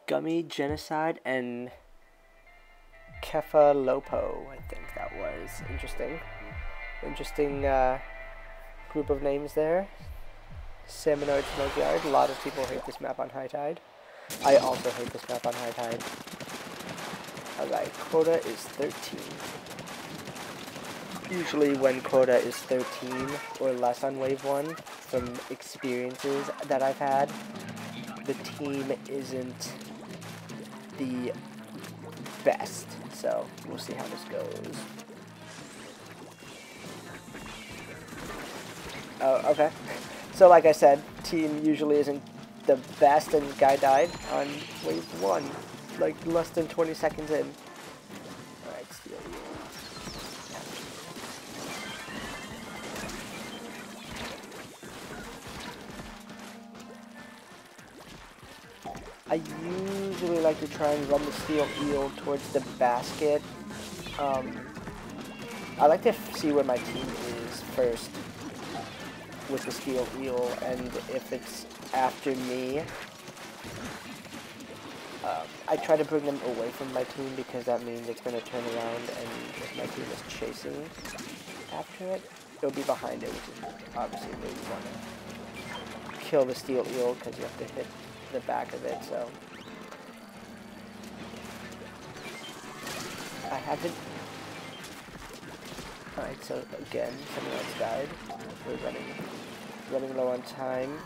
Gummy Genocide and Kefalopo, I think that was. Interesting group of names there. Salmon Run. A lot of people hate this map on high tide. I also hate this map on high tide. Alright, quota is 13. Usually when quota is 13 or less on wave 1, from experiences that I've had, the team isn't the best. So we'll see how this goes. Oh, okay. So like I said, team usually isn't the best, and guy died on wave 1, like less than 20 seconds in. Alright, steal you. I usually like to try and run the steel eel towards the basket. I like to see where my team is first with the steel eel, and if it's after me, I try to bring them away from my team, because that means it's going to turn around, and if my team is chasing after it, it'll be behind it, which is obviously where you want to kill the steel eel, because you have to hit the back of it. So I haven't. Alright, so again, someone else died. We're running low on time.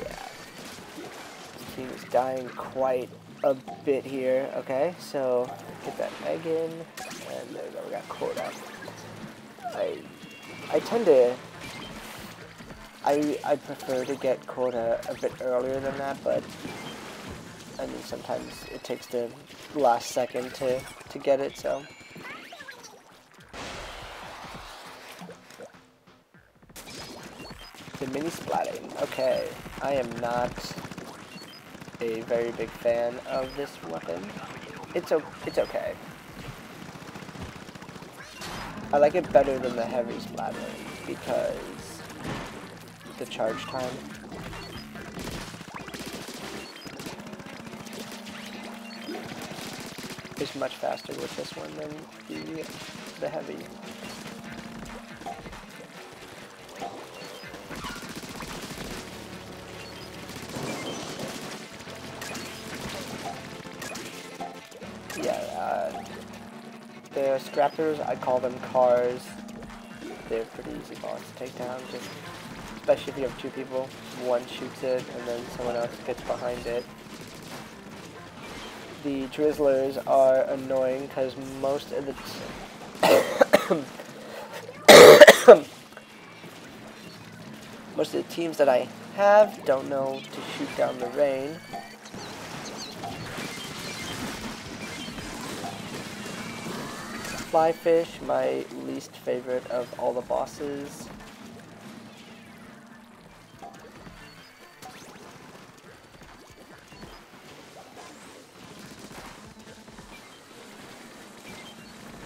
Yeah. This team is dying quite a bit here. Okay, so get that egg in, and there we go, we got quota. I tend to, I prefer to get quota a bit earlier than that, but I mean sometimes it takes the last second to get it, so. The mini splatting. Okay, I am not a very big fan of this weapon. It's okay. I like it better than the heavy splattering because the charge time. Is much faster with this one than the heavy. Yeah, the scrappers, I call them cars. They're pretty easy boss to take down, just especially if you have two people. One shoots it and then someone else gets behind it. The drizzlers are annoying because most of the most of the teams that I have don't know to shoot down the rain. Flyfish, my least favorite of all the bosses.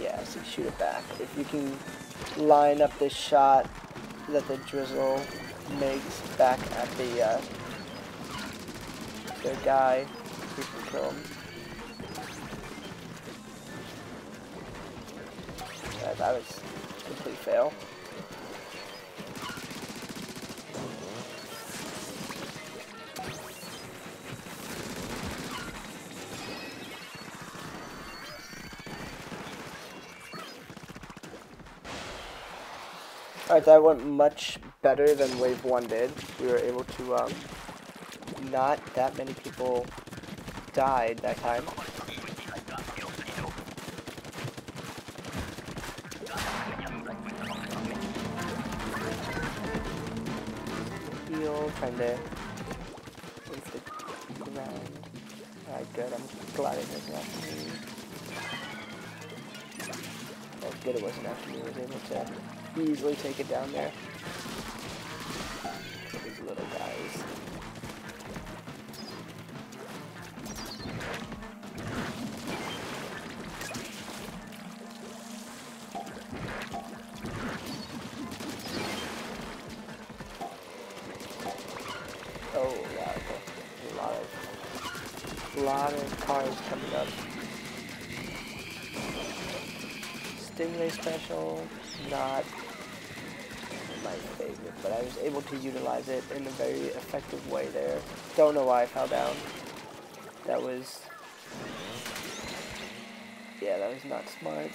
Yeah, so shoot it back. If you can line up this shot that the drizzle makes back at the their guy, you can kill him. Yeah, that was a complete fail. Alright, that went much better than Wave 1 did. We were able to, not that many people died that time. Heal, trying to move the ground. Alright, good. I'm glad it wasn't after me. Oh, good it wasn't after me. I was able to easily take it down there. These little guys. lot of cars coming up. Stingray special, not my favorite, but I was able to utilize it in a very effective way there. Don't know why I fell down. That was... yeah, that was not smart.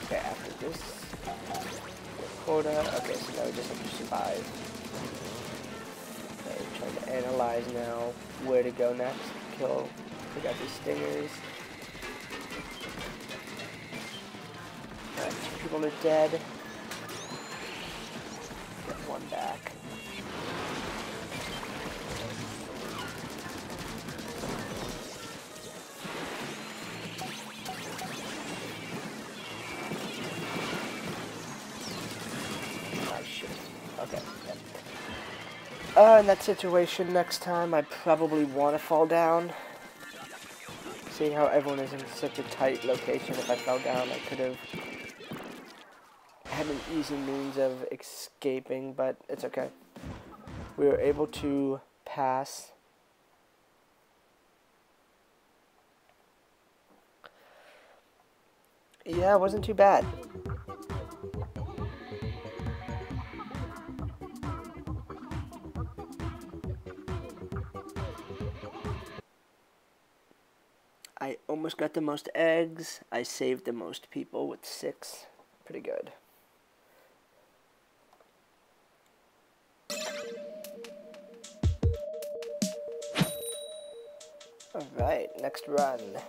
Okay, after this, quota. Okay, so now we just have to survive. Okay, trying to analyze now where to go next. Pick out these stingers. Alright, 2 people are dead. Get 1 back. Okay. In that situation, next time, I probably want to fall down. Seeing how everyone is in such a tight location, if I fell down, I could have had an easy means of escaping, but it's okay. We were able to pass. Yeah, it wasn't too bad. I almost got the most eggs. I saved the most people with 6. Pretty good. Alright, next run.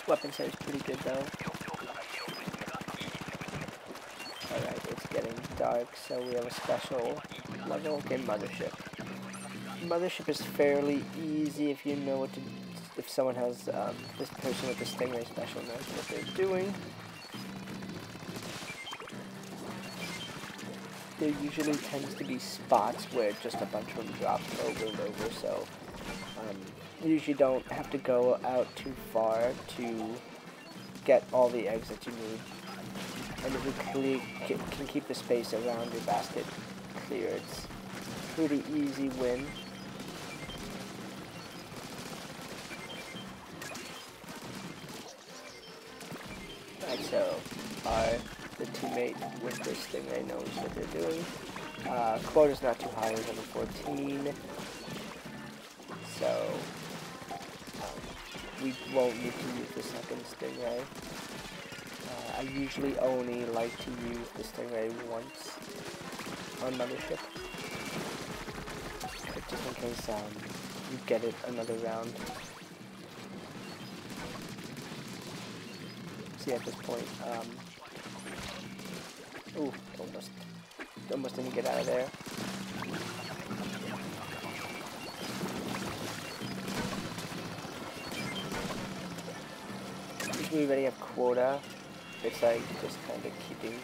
Weapon set is pretty good though. Alright, it's getting dark, so we have a special level. Okay, Mothership. Mothership is fairly easy if you know what to... if someone has, this person with the Stingray special knows what they're doing. There usually tends to be spots where just a bunch of them drop over and over, so... you usually don't have to go out too far to get all the eggs that you need. And if you can keep the space around your basket clear, it's a pretty easy win. Alright, so the teammate with this Stingray knows what they're doing. Quota's not too high, level 14. So, we won't need to use the second Stingray. I usually only like to use the Stingray once on Mothership. But just in case you get it another round. See, at this point, ooh, almost didn't get out of there. We already have quota. It's like just kind of keeping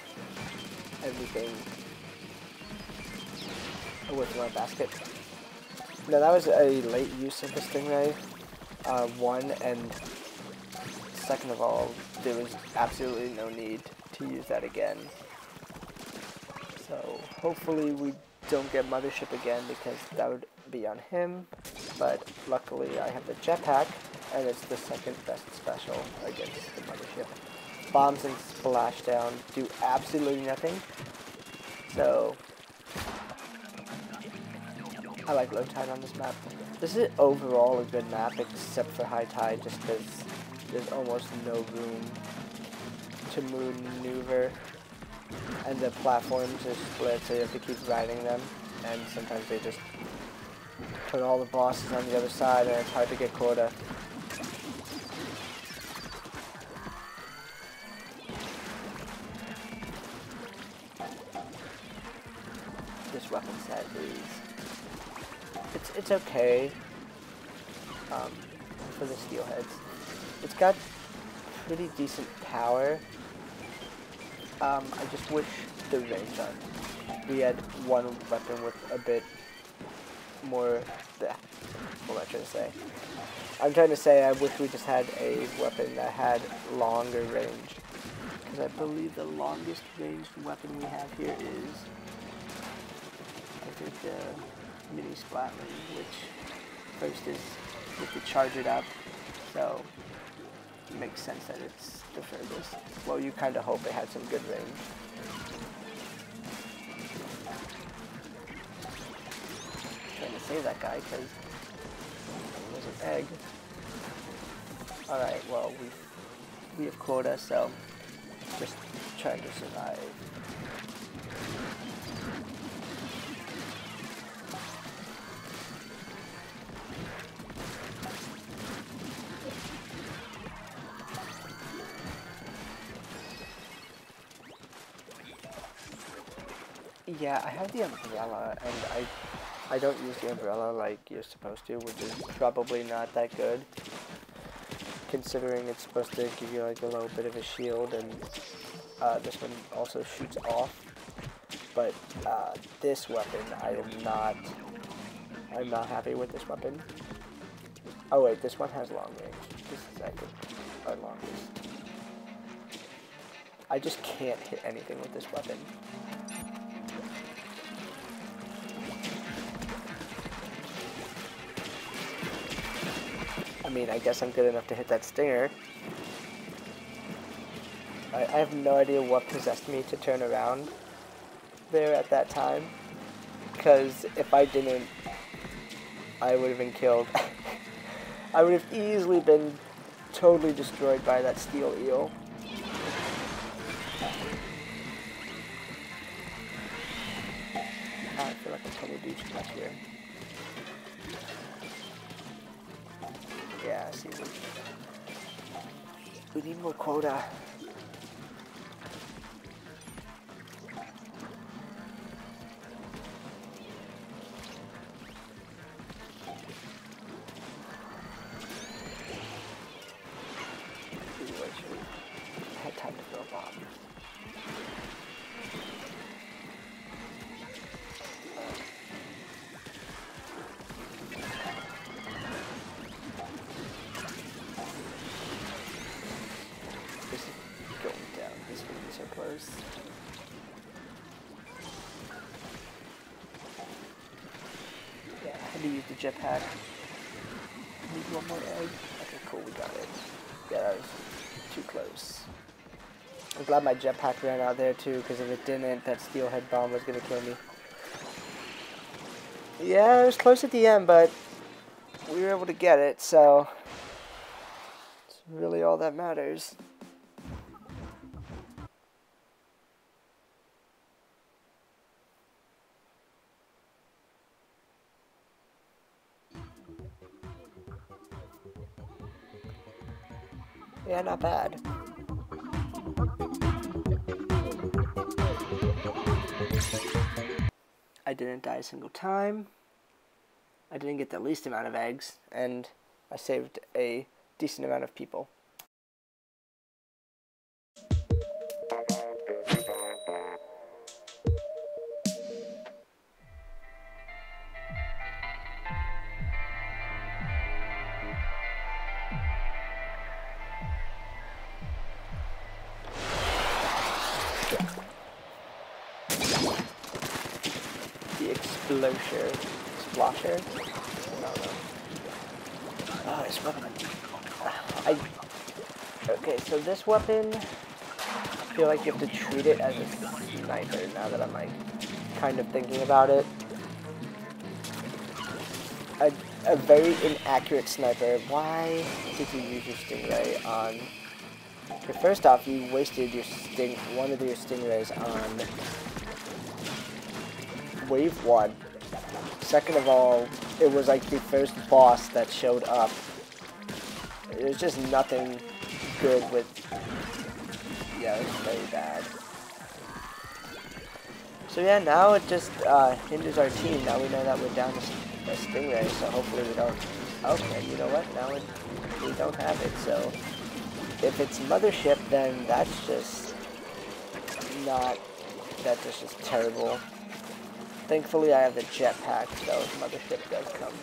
everything away from our basket. Now that was a late use of the Stingray. 1, and second of all, there was absolutely no need to use that again. So hopefully we don't get Mothership again, because that would be on him. But luckily I have the jetpack, and it's the second best special against the Mothership. Bombs and splashdown do absolutely nothing. So I like low tide on this map. This is overall a good map, except for high tide, just because there's almost no room to maneuver, and the platforms are split, so you have to keep riding them, and sometimes they just put all the bosses on the other side, and it's hard to get quota. This weapon set is, it's okay for the steelheads. It's got pretty decent power. I just wish the range on. We had one weapon with a bit more. What am I trying to say? I'm trying to say I wish we just had a weapon that had longer range. Because I believe the longest ranged weapon we have here is, I think, the mini Splatoon, which first is you have to charge it up, so it makes sense that it's the furthest. Well, you kind of hope it had some good range. I'm trying to save that guy because it was an egg. Alright, well, we have quota, so just trying to survive. Yeah, I have the umbrella, and I don't use the umbrella like you're supposed to, which is probably not that good, considering it's supposed to give you like a little bit of a shield, and this one also shoots off. But this weapon, I'm not happy with this weapon. Oh wait, this one has long range. This is actually our longest. I just can't hit anything with this weapon. I mean, I guess I'm good enough to hit that stinger. I have no idea what possessed me to turn around there at that time. Because if I didn't, I would have been killed. I would have easily been totally destroyed by that steel eel. I feel like I'm probably doing too much here. Yeah, see, we need more quota. I had time to throw a bomb. Yeah, I had to use the jetpack. Need one more egg. Okay, cool, we got it. Yeah, that was too close. I'm glad my jetpack ran out there too, because if it didn't, that steelhead bomb was gonna kill me. Yeah, it was close at the end, but we were able to get it, so it's really all that matters. Yeah, not bad. I didn't die a single time. I didn't get the least amount of eggs, and I saved a decent amount of people. Splasher? No. Oh, this weapon. Okay, so this weapon, I feel like you have to treat it as a sniper now that I'm like kind of thinking about it. A very inaccurate sniper. Why did you use your stingray on? Okay, first off, you wasted your one of your stingrays on wave 1. Second of all, it was like the first boss that showed up. There's just nothing good with. Yeah, it was very bad. So yeah, now it just hinders our team. Now we know that we're down a stingray, so hopefully we don't. Okay, you know what? Now we don't have it, so If it's Mothership, then that's just not, that's just terrible. Thankfully I have the jetpack, though if Mothership does come.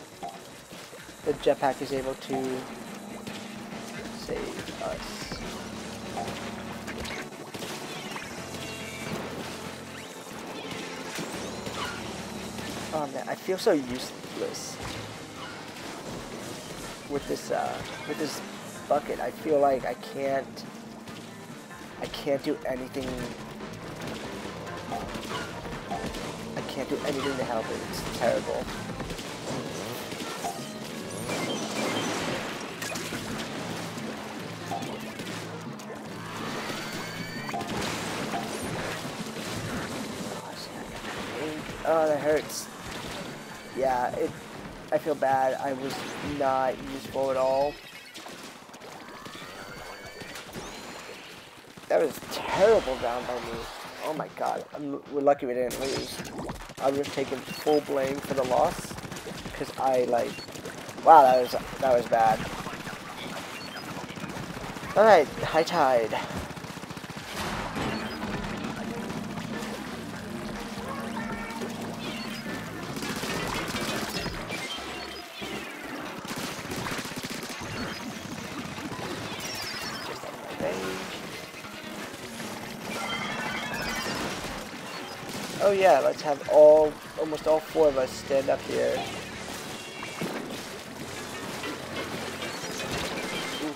The jetpack is able to save us. Oh man, I feel so useless with this bucket. I feel like I can't do anything. I can't do anything to help it. It's terrible. Oh, that hurts. Yeah, I feel bad. I was not useful at all. That was a terrible round by me. Oh my god. We're lucky we didn't lose. I would have taken full blame for the loss. Because I, like... Wow, that was bad. Alright, high tide. Oh yeah, let's have almost all four of us stand up here. Ooh.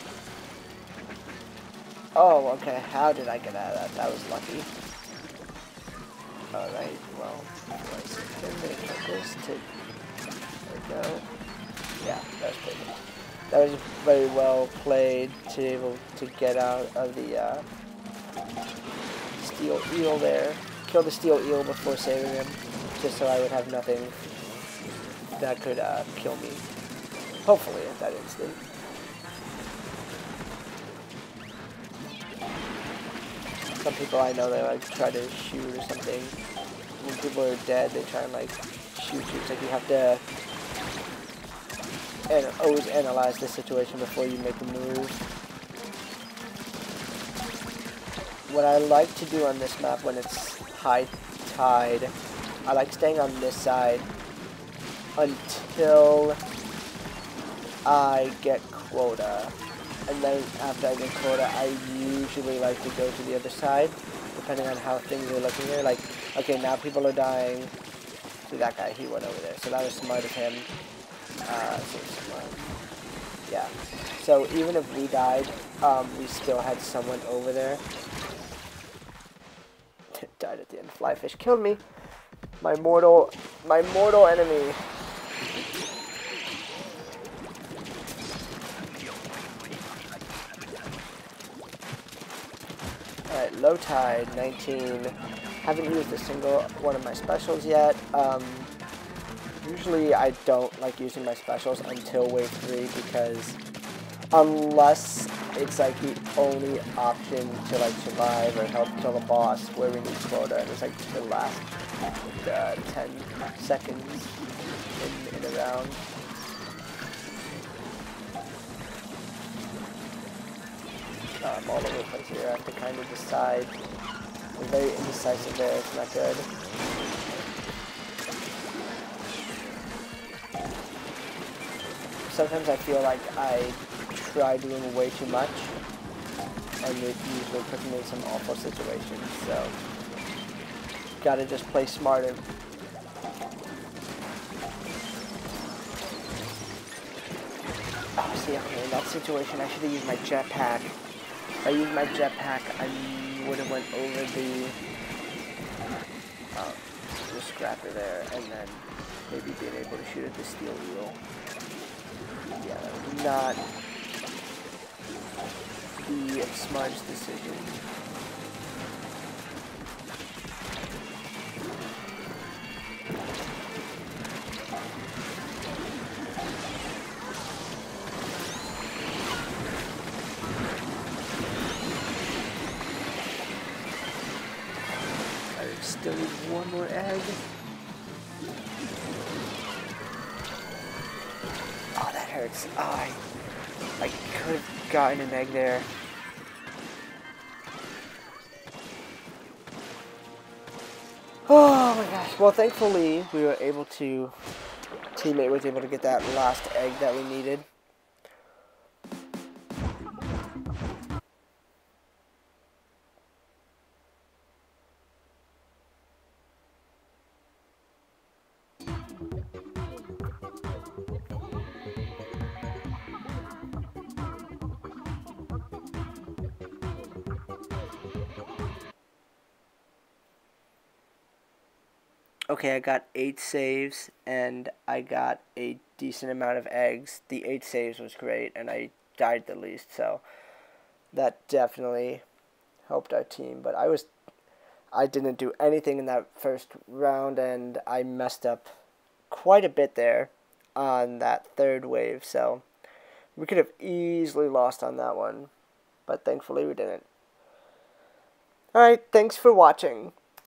Oh, okay, how did I get out of that? That was lucky. Alright, well, I'm gonna cut this to, there we go. Yeah, that was pretty good. That was very well played to be able to get out of the steel eel there. Kill the steel eel before saving him, just so I would have nothing that could kill me. Hopefully, at that instant. Some people I know, they like try to shoot or something. When people are dead, they try and like shoot you. It's like you have to always analyze the situation before you make a move. What I like to do on this map when it's high tide, I like staying on this side until I get quota. And then after I get quota, I usually like to go to the other side, depending on how things are looking here. Like, okay, now people are dying. See that guy, he went over there. So that was smart of him. Yeah. So even if we died, we still had someone over there. Died at the end. Flyfish killed me. My mortal enemy. Alright, low tide, 19. Haven't used a single one of my specials yet. Usually I don't like using my specials until wave 3 because unless it's like the only option to like survive or help kill the boss where we need quota, and it's like the last 10 seconds in a round. I'm all over the place here. I have to kind of decide. I'm very indecisive there. It's not good. Sometimes I feel like I try doing way too much, and it usually puts me in some awful situations, so gotta just play smarter. Oh, see, okay, in that situation, I should have used my jetpack. If I used my jetpack, I would have went over the scrapper there, and then maybe being able to shoot at the steel eel. Yeah, that was not the smartest decision. I still need one more egg. Oh, that hurts. Oh, I could have gotten an egg there. Oh my gosh. Well, thankfully, we were able to... Teammate was able to get that last egg that we needed. Okay, I got 8 saves, and I got a decent amount of eggs. The 8 saves was great, and I died the least, so that definitely helped our team. But I didn't do anything in that first round, and I messed up quite a bit there on that third wave, so we could have easily lost on that one, but thankfully we didn't. Alright, thanks for watching.